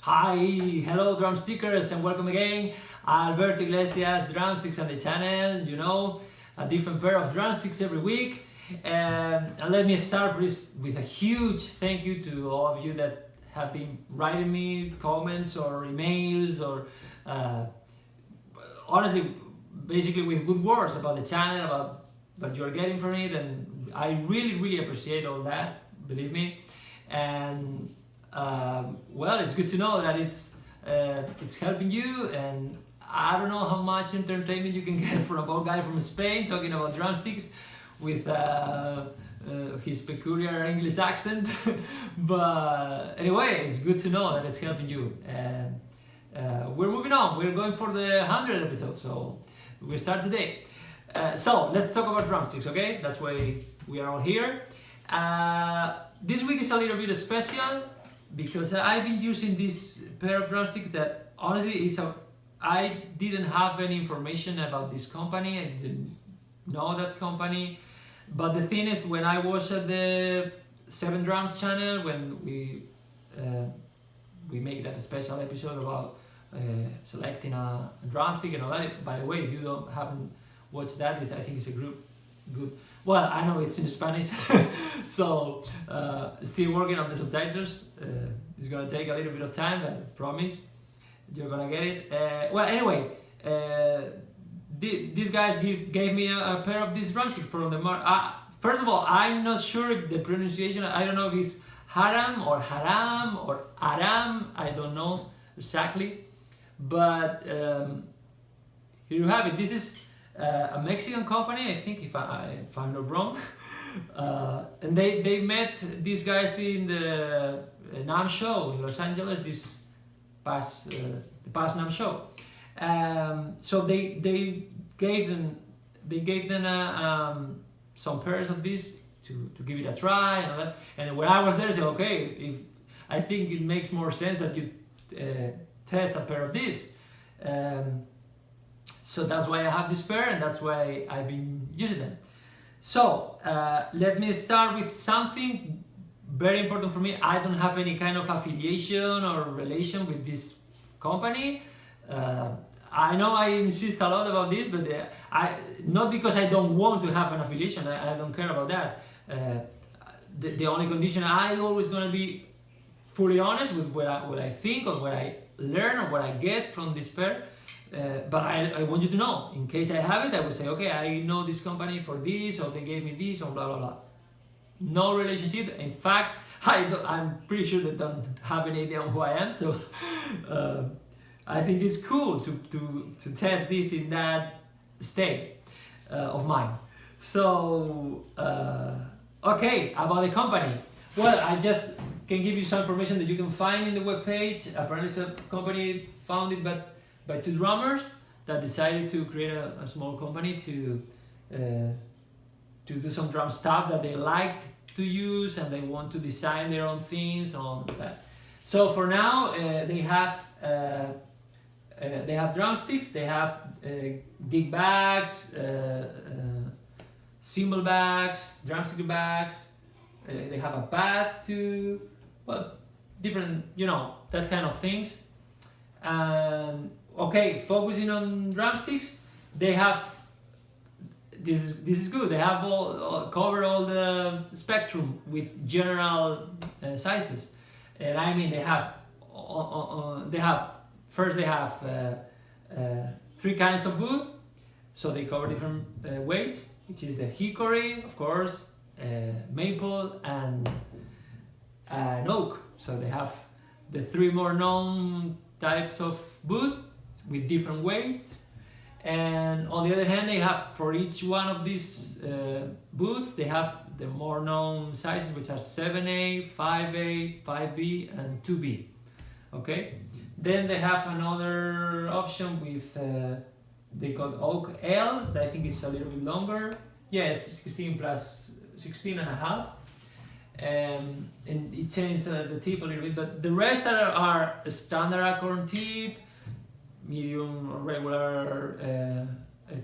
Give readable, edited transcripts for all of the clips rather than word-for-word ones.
Hi, hello drumstickers and welcome again. Alberto Iglesias, Drumsticks Sunday channel, you know, a different pair of drumsticks every week. And let me start with a huge thank you to all of you that have been writing me comments or emails or honestly, basically with good words about the channel, about what you're getting from it, and I really appreciate all that, believe me. And well, it's good to know that it's helping you, and I don't know how much entertainment you can get from a bald guy from Spain talking about drumsticks with his peculiar English accent. But anyway, it's good to know that it's helping you. And we're moving on. We're going for the 100th episode, so we start today. So let's talk about drumsticks, okay? That's why we are all here. This week is a little bit special because I've been using this pair of drumsticks that honestly I didn't have any information about this company. I didn't know that company. But the thing is, when I was at the 7 Drums channel, when we made that special episode about selecting a drumstick and all that. By the way, if you haven't watched that, I think it's a good. Well, I know it's in Spanish, so still working on the subtitles. It's gonna take a little bit of time, but I promise you're gonna get it. Well, anyway, these guys gave me a pair of these drumsticks from the market. First of all, I'm not sure the pronunciation. I don't know if it's Haram or Haram or Aram. I don't know exactly, but here you have it. This is a Mexican company, I think, if I'm not wrong. And they met these guys in the NAMM show in Los Angeles, the past NAMM show. So they gave them some pairs of these to give it a try and all that. And when I was there, I said, okay, I think it makes more sense that you test a pair of these. So that's why I have this pair, and that's why I've been using them. So let me start with something very important for me. I don't have any kind of affiliation or relation with this company. I know I insist a lot about this, but not because I don't want to have an affiliation. I don't care about that. The only condition, I'm always going to be fully honest with what I think or what I learn or what I get from this pair. But I want you to know, in case I have it, I will say, okay, I know this company for this, or they gave me this, or blah blah blah. No relationship. In fact, I'm pretty sure they don't have any idea on who I am. So I think it's cool to test this in that state of mind. So okay, about the company. Well, I just can give you some information that you can find in the webpage. Apparently, it's a company founded by 2 drummers that decided to create a small company to do some drum stuff that they like to use, and they want to design their own things and all that. So for now, they have drumsticks, they have gig bags, cymbal bags, drumstick bags. They have a bag too, well, different, that kind of things. And okay, focusing on drumsticks, they have this is good. They have cover all the spectrum with general sizes, and I mean they have 3 kinds of wood, so they cover different weights, which is the hickory, of course, maple, and oak. So they have the 3 more known types of wood with different weights. And on the other hand, they have, for each one of these boots, they have the more known sizes, which are 7A, 5A, 5B, and 2B. Okay. Then they have another option with they call Oak L, that I think is a little bit longer. Yeah, it's 16 plus 16 and a half. And it changes the tip a little bit, but the rest are standard acorn tip, medium or regular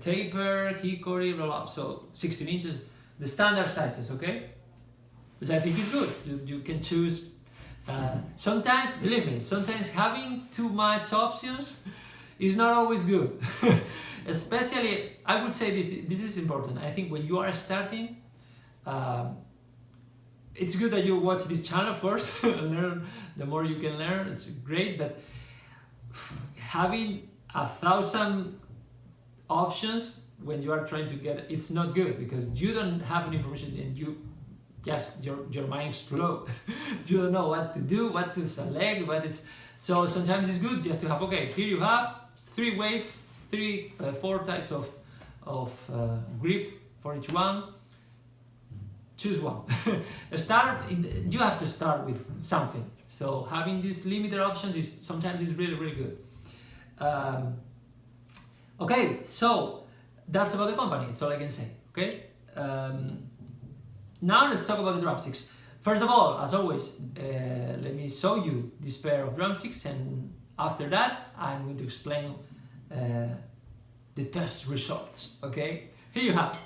taper, hickory, blah blah. So 16 inches, the standard sizes, okay? Which I think is good. You can choose Sometimes, believe me, sometimes having too much options is not always good. Especially, I would say this is important. I think when you are starting, it's good that you watch this channel first and learn. The more you can learn, it's great. But having 1,000 options when you are trying to get it's not good, because you don't have any information and you just your mind explodes. You don't know what to do, what to select, so sometimes it's good just to have, okay, here you have 3 weights, 4 types of grip for each one. Choose one. You have to start with something. So having these limited options is sometimes really good. Okay, so that's about the company. That's all I can say. Okay. Now let's talk about the drumsticks. First of all, as always, let me show you this pair of drumsticks, and after that, I'm going to explain the test results. Okay. Here you have.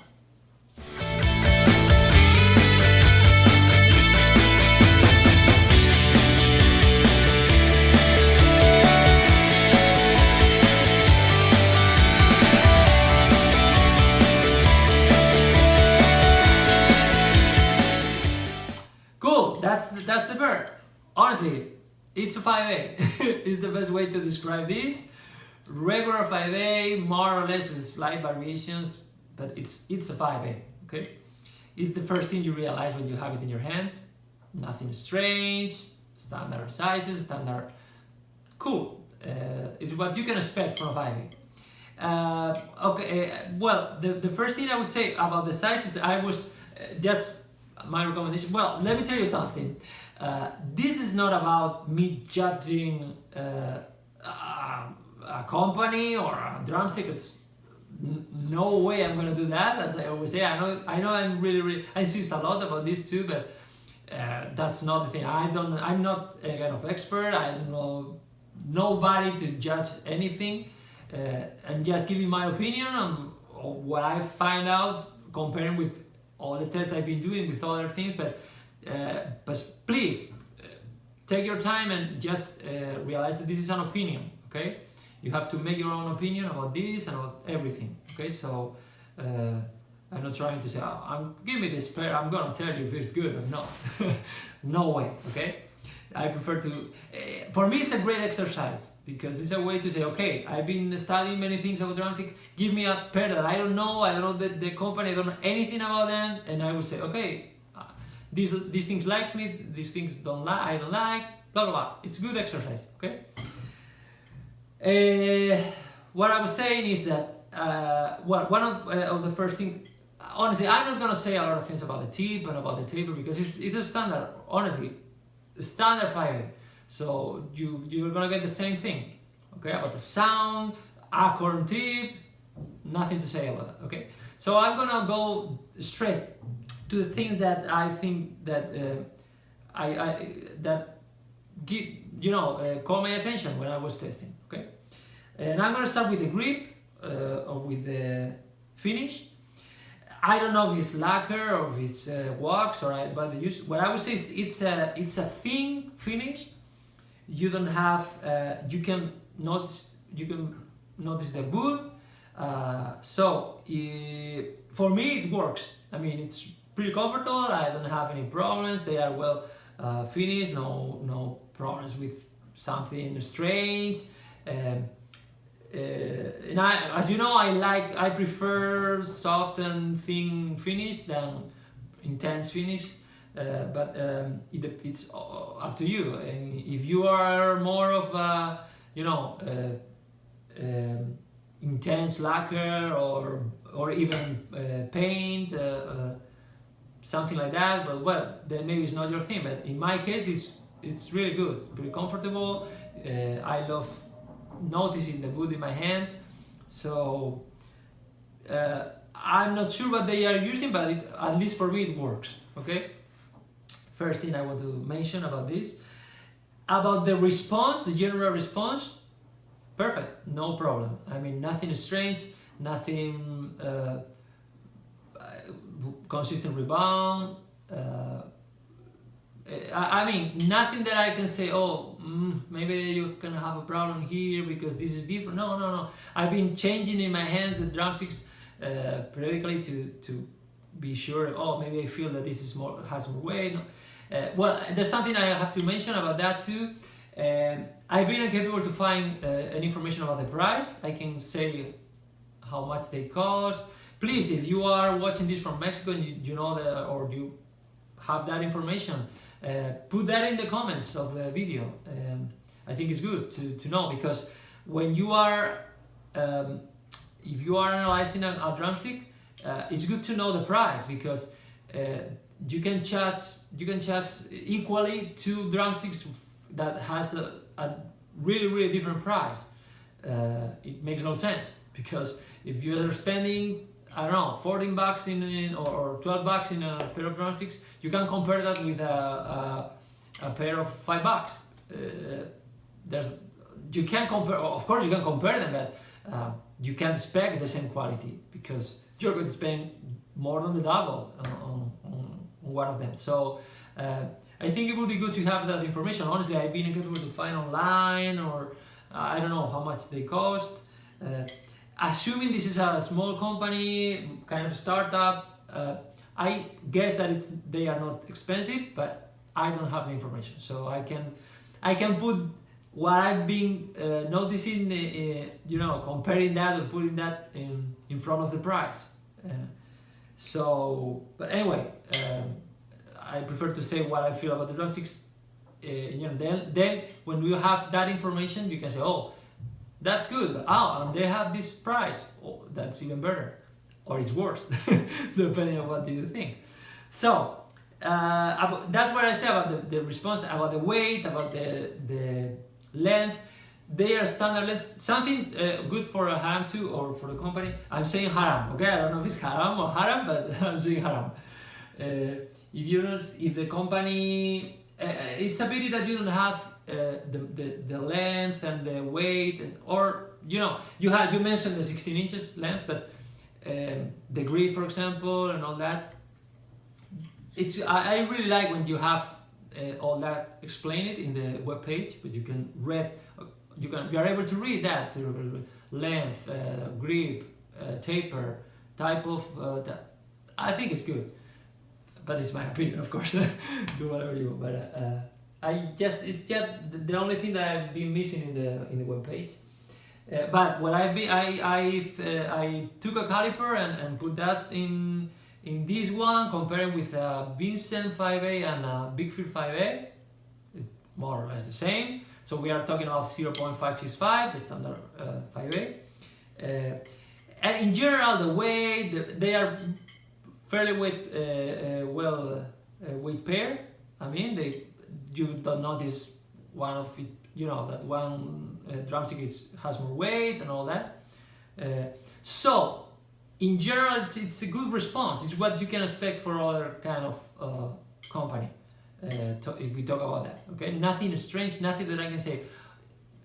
That's the bird. Honestly, it's a 5A. It's the best way to describe this. Regular 5A, more or less with slight variations, but it's a 5A. Okay, it's the first thing you realize when you have it in your hands. Nothing strange, standard sizes, standard. Cool. It's what you can expect from a 5A. Well, the first thing I would say about the sizes, that's my recommendation. Well, let me tell you something. This is not about me judging a company or a drumstick. It's no way I'm gonna do that. As I always say, I know I'm really I insist a lot about this too, but that's not the thing. I'm not a kind of expert. I don't know nobody to judge anything, and just give you my opinion on what I find out comparing with all the tests I've been doing with other things, but please take your time and just realize that this is an opinion, okay? You have to make your own opinion about this and about everything, okay? So I'm not trying to say, give me this pair, I'm gonna tell you if it's good or not. No way, okay? I prefer to, for me it's a great exercise, because it's a way to say, okay, I've been studying many things about drumstick, give me a pair that I don't know the company, I don't know anything about them, and I will say, okay, these things likes me, these things I don't like, blah blah blah. It's a good exercise, okay? What I was saying is that, one of the first things, honestly, I'm not gonna say a lot of things about the tip and about the taper, because it's a standard, honestly, standard 5A. So you're gonna get the same thing, okay? About the sound, acorn tip, nothing to say about that, okay? So I'm gonna go straight to the things that I think that that caught my attention when I was testing, okay? And I'm gonna start with the grip or with the finish. I don't know if it's lacquer or if it's wax but what I would say is it's a thin finish. You don't have you can notice the wood. So for me it works. I mean, it's pretty comfortable. I don't have any problems. They are well finished. No problems with something strange. And as you know, I prefer soft and thin finish than intense finish. But it's up to you. If you are more of a intense lacquer or even paint, something like that, well, then maybe it's not your thing. But in my case, it's really good. It's pretty comfortable. I love noticing the wood in my hands. So I'm not sure what they are using, but at least for me it works. Okay. First thing I want to mention about this, about the response, the general response, perfect, no problem. I mean, nothing strange, nothing consistent rebound, I mean, nothing that I can say, oh, maybe you can have a problem here because this is different. No. I've been changing in my hands the drumsticks periodically to be sure, oh, maybe I feel that this is has more weight. Well, there's something I have to mention about that too. I've been incapable to find any information about the price. I can say how much they cost. Please, if you are watching this from Mexico and you know that, or you have that information, put that in the comments of the video. I think it's good to know, because when you are, if you are analyzing a drumstick, it's good to know the price, because you can charge equally two drumsticks that has a really different price. It makes no sense, because if you are spending, I don't know, 14 bucks or 12 bucks in a pair of drumsticks, you can compare that with a pair of 5 bucks. You can compare, of course you can compare them, but you can't expect the same quality, because you're going to spend more than the double on one of them. So I think it would be good to have that information. Honestly, I've been incapable to find online, or I don't know how much they cost. Assuming this is a small company, kind of startup, I guess that they are not expensive, but I don't have the information, so I can put what I've been noticing, you know, comparing that or putting that in front of the price. But anyway, I prefer to say what I feel about the drumsticks. You know, then when you have that information, you can say, oh, that's good, but and they have this price. Oh, that's even better, or it's worse, depending on what you think. So that's what I say about the response, about the weight, about the length. They are standard lengths. Something good for a Haram too, or for the company. I'm saying Haram, okay? I don't know if it's Haram or Haram, but I'm saying Haram. If the company, it's a pity that you don't have the length and the weight, or you know, you mentioned the 16 inches length, but the grip, for example, and all that. I really like when you have all that explained in the web page, but you can read. You are able to read that, length, grip, taper, type of. I think it's good, but it's my opinion, of course. Do whatever you want, but it's just the only thing that I've been missing in the web page. But what I took a caliper and put that in this one, comparing with a Vincent 5A and a Bigfield 5A. It's more or less the same. So we are talking about 0.565, the standard 5A. And in general, the weight, they are fairly weight pair. I mean, you don't notice one of it, you know, that one drumstick has more weight and all that. So in general, it's a good response. It's what you can expect for other kind of company. If we talk about that, okay, nothing strange, nothing that I can say.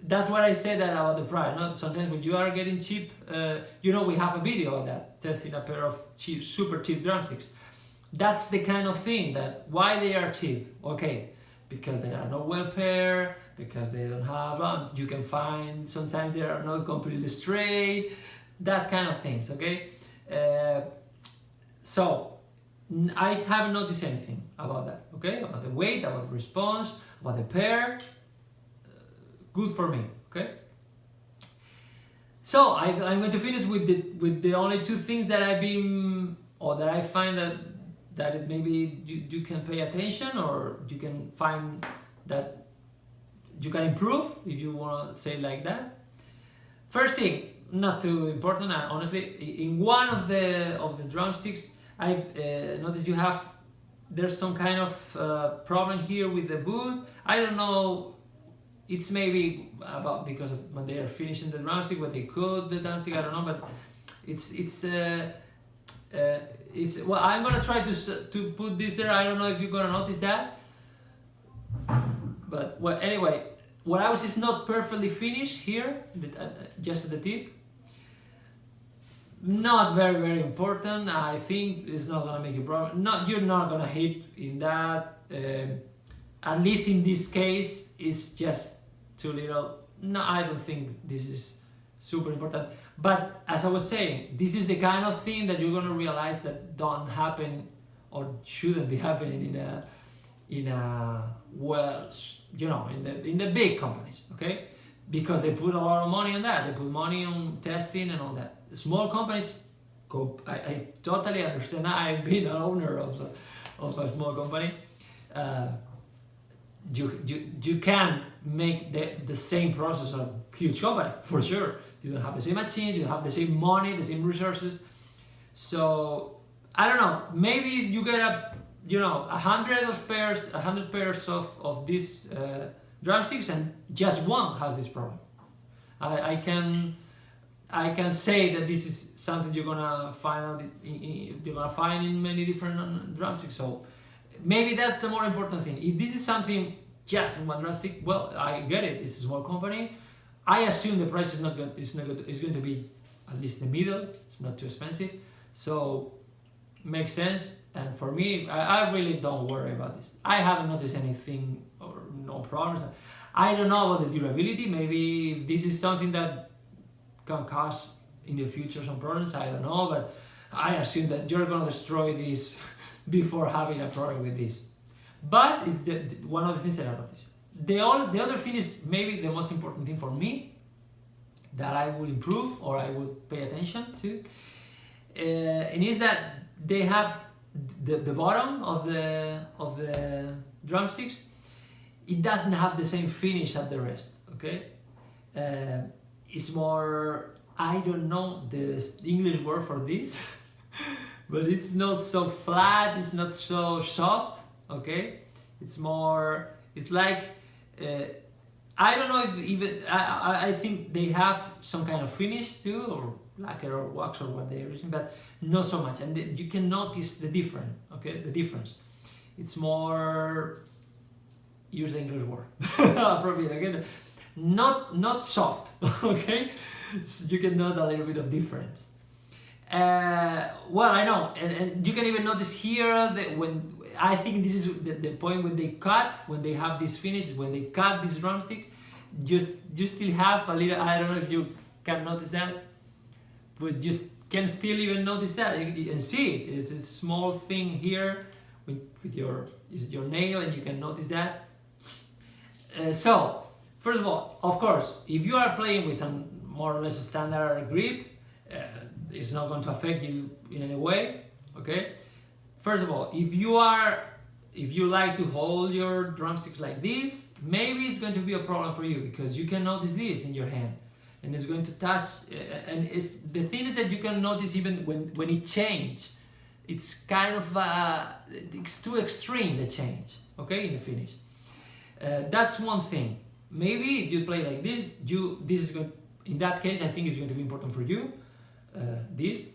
That's what I said that about the price. Not sometimes when you are getting cheap, you know, we have a video of that, testing a pair of super cheap drumsticks. That's the kind of thing that why they are cheap. Okay, because they are not well paired, because they don't have. You can find sometimes they are not completely straight. That kind of things. Okay, so. I haven't noticed anything about that, okay? About the weight, about the response, about the pair. Good for me, okay? So I'm going to finish with the only two things that I've been, or that I find that it maybe you can pay attention, or you can find that you can improve, if you want to say it like that. First thing, not too important, honestly. In one of the drumsticks, I've noticed there's some kind of problem here with the boot. I don't know, it's maybe about because of when they are finishing the drumstick, when they cut the drumstick, I don't know, but it's well, I'm gonna try to put this there. I don't know if you're gonna notice that, but well, anyway, what I was is not perfectly finished here, just at the tip. Not very important. I think it's not gonna make a problem. You're not gonna hit in that. at least in this case, it's just too little. No, I don't think this is super important. But as I was saying, this is the kind of thing that you're going to realize that don't happen or shouldn't be happening in a well, you know, in the big companies, okay? Because they put a lot of money on that. They put money on testing and all that. Small companies, I totally understand that. I've been an owner of a small company. You can make the same process of huge company, for sure. You don't have the same machines, you have the same money, the same resources. So I don't know, maybe you get 100 pairs of these drumsticks and just one has this problem. I can say that this is something you're gonna find in many different drumsticks. So maybe that's the more important thing. If this is something just in one drumstick, well, I get it. It's a small company. I assume the price is not good. It's going to be at least in the middle. It's not too expensive, so makes sense. And for me, I really don't worry about this. I haven't noticed anything or no problems. I don't know about the durability. Maybe if this is something that can cause in the future some problems, I don't know. But I assume that you're gonna destroy this before having a product with this. But it's one of the things that I noticed. The other thing is maybe the most important thing for me that I would improve or I would pay attention to, and is that they have the bottom of the drumsticks. It doesn't have the same finish as the rest. Okay, it's more, I don't know the English word for this, but it's not so flat. It's not so soft. Okay, it's more. It's like. I don't know if even I think they have some kind of finish too, or lacquer or wax or what they're using, but not so much, and you can notice the difference. Okay, the difference. It's more. Use the English word appropriate again. Not soft. Okay, so you can note a little bit of difference. Well, I know, and you can even notice here that when. I think this is the point when they have this finish, when they cut this drumstick, you still have a little, I don't know if you can notice that, but you can still even notice that, you can see it. It's a small thing here with your nail, and you can notice that. So, first of all, of course, if you are playing with a more or less standard grip, it's not going to affect you in any way, okay? First of all, if you like to hold your drumsticks like this, maybe it's going to be a problem for you because you can notice this in your hand, and it's going to touch. And the thing is that you can notice even when it changes. It's kind of it's too extreme, the change. Okay, in the finish. That's one thing. Maybe if you play like this, this is going. In that case, I think it's going to be important for you. This.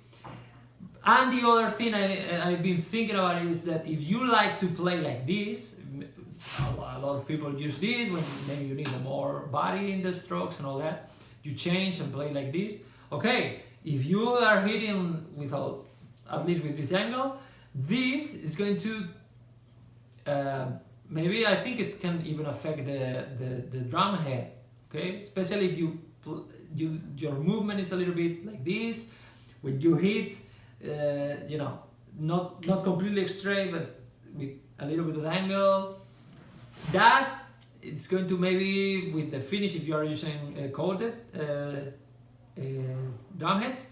And the other thing I've been thinking about is that if you like to play like this, a lot of people use this when maybe you need more body in the strokes and all that, you change and play like this. Okay, if you are hitting at least with this angle, this is going to, maybe I think it can even affect the drum head, okay? Especially if your movement is a little bit like this, when you hit, not completely straight, but with a little bit of angle. That it's going to maybe with the finish, if you are using coated drum heads,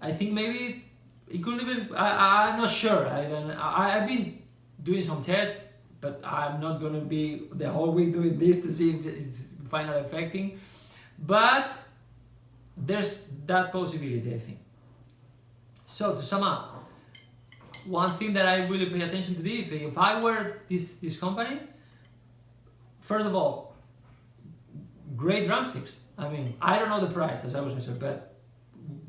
I think maybe it could even. I'm not sure. I've been doing some tests, but I'm not going to be the whole week doing this to see if it's finally affecting. But there's that possibility, I think. So to sum up, one thing that I really pay attention to this, if I were this company, first of all, great drumsticks. I mean, I don't know the price, as I was saying, but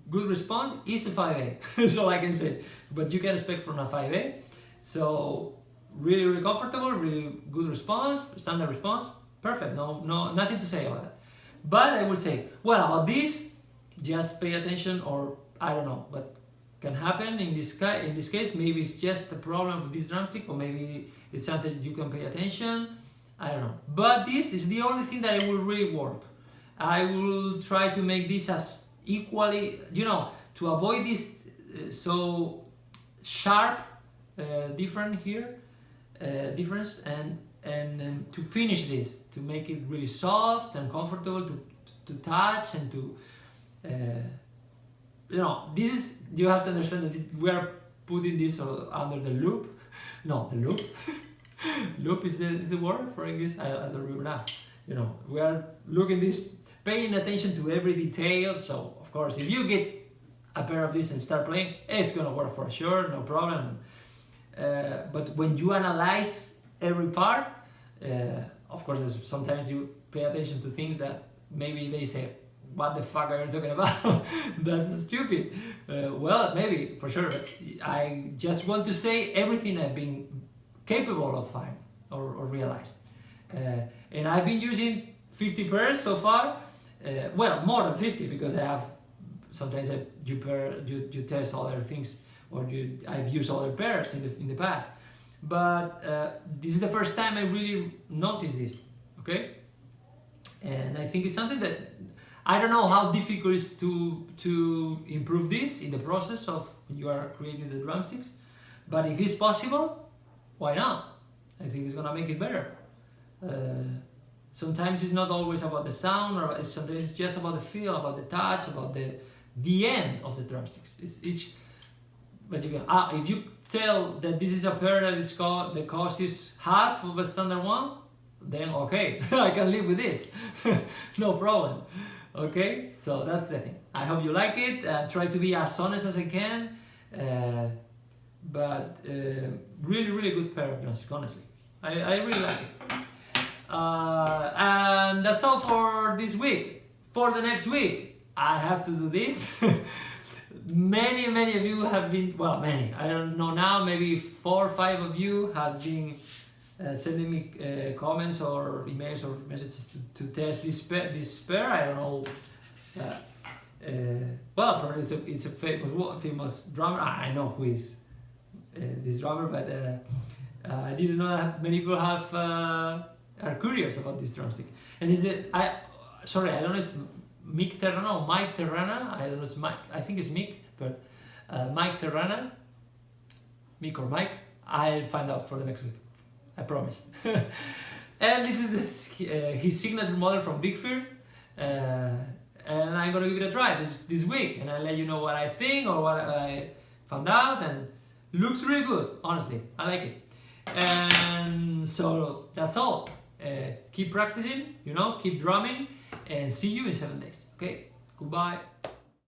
good response is a 5A. That's all I can say. But you can expect from a 5A. So really, really comfortable, really good response, standard response, perfect. No, nothing to say about that. But I would say, well, about this, just pay attention, or I don't know, but can happen in this case. Maybe it's just a problem with this drumstick, or maybe it's something you can pay attention. I don't know. But this is the only thing that it will really work. I will try to make this as equally, you know, to avoid this so sharp difference, and to finish this, to make it really soft and comfortable to touch and to you know, this is, you have to understand that we are putting this under the loop. No, the loop. Loop is the word for English. I don't remember now. You know, we are looking this, paying attention to every detail. So of course, if you get a pair of these and start playing, it's gonna work for sure, no problem. But when you analyze every part, of course, sometimes you pay attention to things that maybe they say, what the fuck are you talking about? That's stupid. Well, maybe, for sure, but I just want to say everything I've been capable of finding or realized. And I've been using 50 pairs so far. Well, more than 50, because I have, sometimes you test other things, or I've used other pairs in the past. But this is the first time I really noticed this, okay? And I think it's something that, I don't know how difficult it is to improve this in the process of when you are creating the drumsticks, but if it's possible, why not? I think it's gonna make it better. Sometimes it's not always about the sound, or sometimes it's just about the feel, about the touch, about the end of the drumsticks. But you can, if you tell that this is a pair that the cost is half of a standard one, then okay, I can live with this, no problem. Okay, so that's the thing. I hope you like it. Try to be as honest as I can, but really, really good pair of drumsticks, honestly. I really like it. And that's all for this week. For the next week, I have to do this. Many of you have been, well, many, I don't know now, maybe 4 or 5 of you have been sending me comments or emails or messages to test this pair. I don't know. Well, probably it's a famous drummer. I know who is this drummer, but I didn't know that many people are curious about this drumstick. And sorry, I don't know if it's Mike Terrana or Mike Terrana. I don't know if it's Mike. I think it's Mick, but Mike Terrana, Mick or Mike. I'll find out for the next week. I promise. And this is his signature model from Bigford, and I'm gonna give it a try this week, and I'll let you know what I think or what I found out. And looks really good, honestly. I like it. And so that's all. Keep practicing, you know, keep drumming, and see you in 7 days. Okay, goodbye.